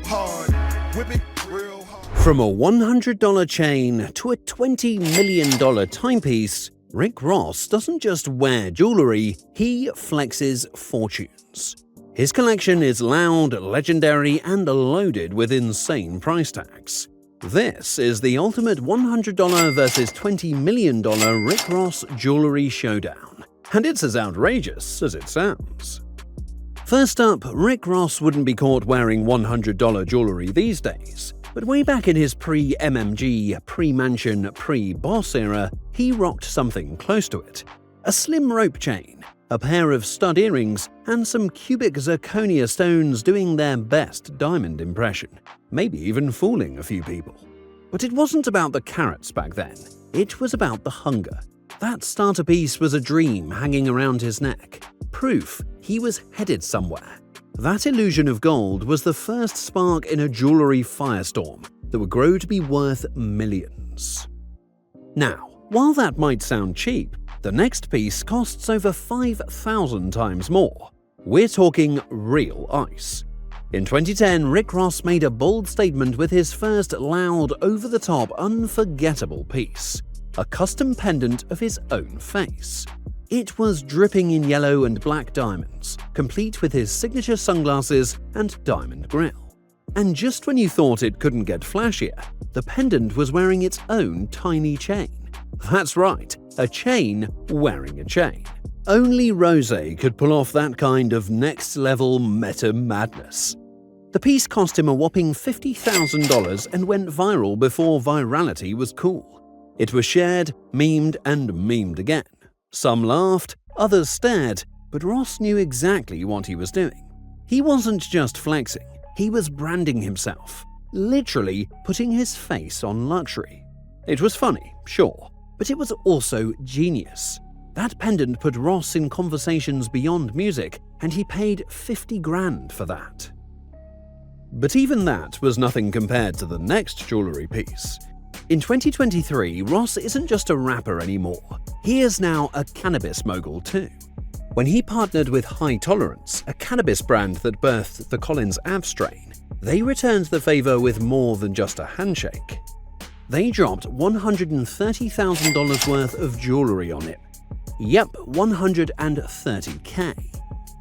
hard. Whip it real hard. From a $100 chain to a $20 million timepiece, Rick Ross doesn't just wear jewelry, he flexes fortunes. His collection is loud, legendary, and loaded with insane price tags. This is the ultimate $100 versus $20 million Rick Ross jewelry showdown, and it's as outrageous as it sounds. First up, Rick Ross wouldn't be caught wearing $100 jewelry these days, but way back in his pre-MMG, pre-mansion, pre-boss era, he rocked something close to it. A slim rope chain, a pair of stud earrings, and some cubic zirconia stones doing their best diamond impression, maybe even fooling a few people. But it wasn't about the carats back then, it was about the hunger. That starter piece was a dream hanging around his neck, proof he was headed somewhere. That illusion of gold was the first spark in a jewelry firestorm that would grow to be worth millions. Now, while that might sound cheap, the next piece costs over 5,000 times more. We're talking real ice. In 2010, Rick Ross made a bold statement with his first loud, over-the-top, unforgettable piece, a custom pendant of his own face. It was dripping in yellow and black diamonds, complete with his signature sunglasses and diamond grille. And just when you thought it couldn't get flashier, the pendant was wearing its own tiny chain. That's right, a chain wearing a chain. Only Rosé could pull off that kind of next-level meta madness. The piece cost him a whopping $50,000 and went viral before virality was cool. It was shared, memed, and memed again. Some laughed, others stared, but Ross knew exactly what he was doing. He wasn't just flexing, he was branding himself, literally putting his face on luxury. It was funny, sure, but it was also genius. That pendant put Ross in conversations beyond music, and he paid $50,000 for that. But even that was nothing compared to the next jewelry piece. In 2023, Ross isn't just a rapper anymore, he is now a cannabis mogul too. When he partnered with High Tolerance, a cannabis brand that birthed the Collins Ave strain, they returned the favor with more than just a handshake. They dropped $130,000 worth of jewelry on him. Yep, $130K.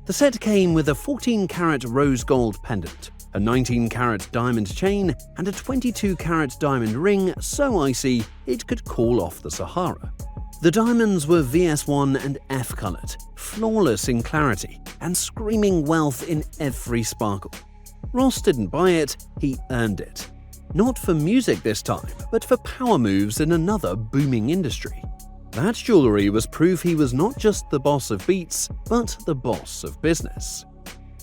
The set came with a 14-carat rose gold pendant, a 19-carat diamond chain, and a 22-carat diamond ring so icy it could cool off the Sahara. The diamonds were VS1 and F-colored, flawless in clarity, and screaming wealth in every sparkle. Ross didn't buy it, he earned it. Not for music this time, but for power moves in another booming industry. That jewelry was proof he was not just the boss of beats, but the boss of business.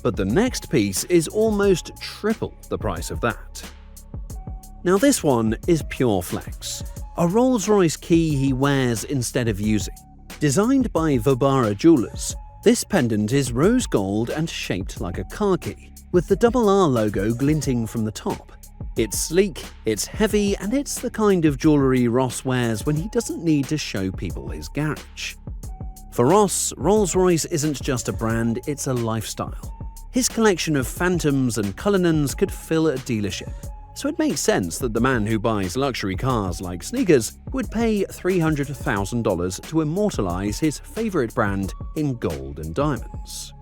But the next piece is almost triple the price of that. Now this one is pure flex. A Rolls-Royce Key he wears instead of using. Designed by Vibara Jewelers, this pendant is rose gold and shaped like a car key, with the double R logo glinting from the top. It's sleek, it's heavy, and it's the kind of jewelry Ross wears when he doesn't need to show people his garage. For Ross, Rolls-Royce isn't just a brand, it's a lifestyle. His collection of Phantoms and Cullinans could fill a dealership, so it makes sense that the man who buys luxury cars like sneakers would pay $300,000 to immortalize his favorite brand in gold and diamonds.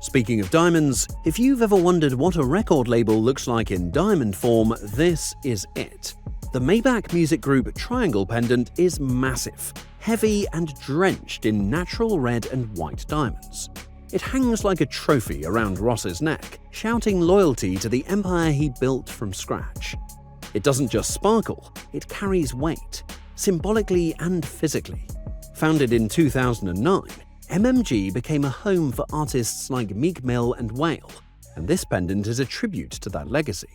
Speaking of diamonds, if you've ever wondered what a record label looks like in diamond form, this is it. The Maybach music group Triangle Pendant is massive, heavy, and drenched in natural red and white diamonds. It hangs like a trophy around Ross's neck, shouting loyalty to the empire he built from scratch. It doesn't just sparkle, it carries weight, symbolically and physically. Founded in 2009, MMG became a home for artists like Meek Mill and Whale, and this pendant is a tribute to that legacy.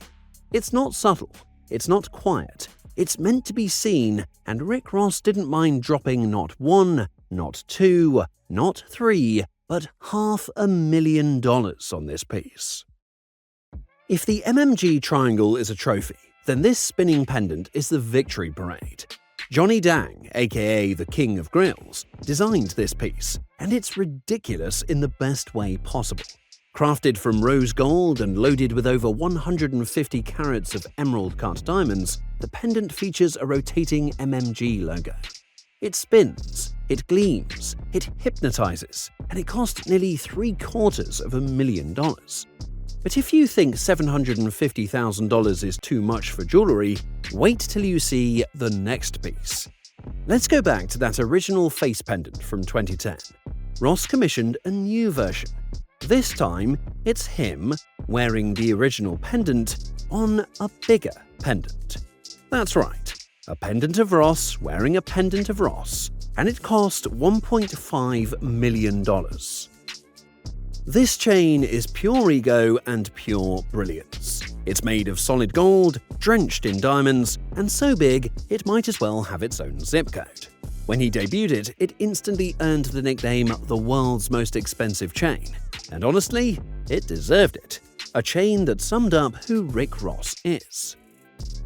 It's not subtle, it's not quiet, it's meant to be seen, and Rick Ross didn't mind dropping not one, not two, not three, but $500,000 on this piece. If the MMG triangle is a trophy, then this spinning pendant is the victory parade. Johnny Dang, aka the King of Grills, designed this piece, and it's ridiculous in the best way possible. Crafted from rose gold and loaded with over 150 carats of emerald-cut diamonds, the pendant features a rotating MMG logo. It spins, it gleams, it hypnotizes, and it cost nearly $750,000. But if you think $750,000 is too much for jewelry, wait till you see the next piece. Let's go back to that original Face Pendant from 2010. Ross commissioned a new version. This time, it's him wearing the original pendant on a bigger pendant. That's right, a pendant of Ross wearing a pendant of Ross, and it cost $1.5 million. This chain is pure ego and pure brilliance. It's made of solid gold, drenched in diamonds, and so big it might as well have its own zip code. When he debuted it, it instantly earned the nickname the world's most expensive chain. And honestly, it deserved it. A chain that summed up who Rick Ross is.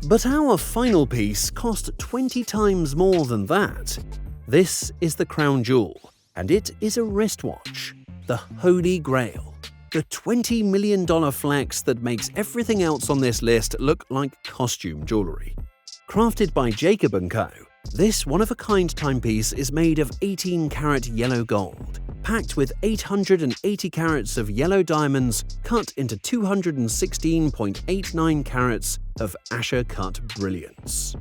But our final piece cost 20 times more than that. This is the crown jewel, and it is a wristwatch. The Holy Grail. The $20 million flex that makes everything else on this list look like costume jewelry. Crafted by Jacob & Co., this one-of-a-kind timepiece is made of 18-carat yellow gold, packed with 880 carats of yellow diamonds cut into 216.89 carats of Asher-cut brilliance.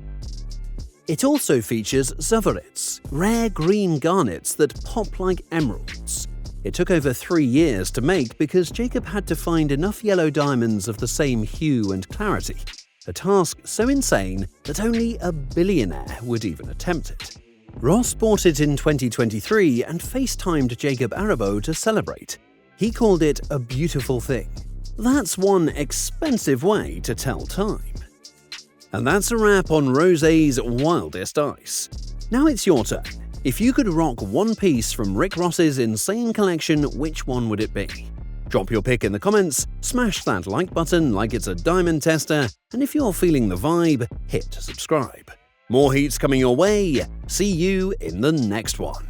It also features zuverids, rare green garnets that pop like emeralds. It took over 3 years to make because Jacob had to find enough yellow diamonds of the same hue and clarity, a task so insane that only a billionaire would even attempt it. Ross bought it in 2023 and FaceTimed Jacob Arabo to celebrate. He called it a beautiful thing. That's one expensive way to tell time. And that's a wrap on Rosé's wildest ice. Now it's your turn. If you could rock one piece from Rick Ross's insane collection, which one would it be? Drop your pick in the comments, smash that like button like it's a diamond tester, and if you're feeling the vibe, hit subscribe. More heat's coming your way. See you in the next one.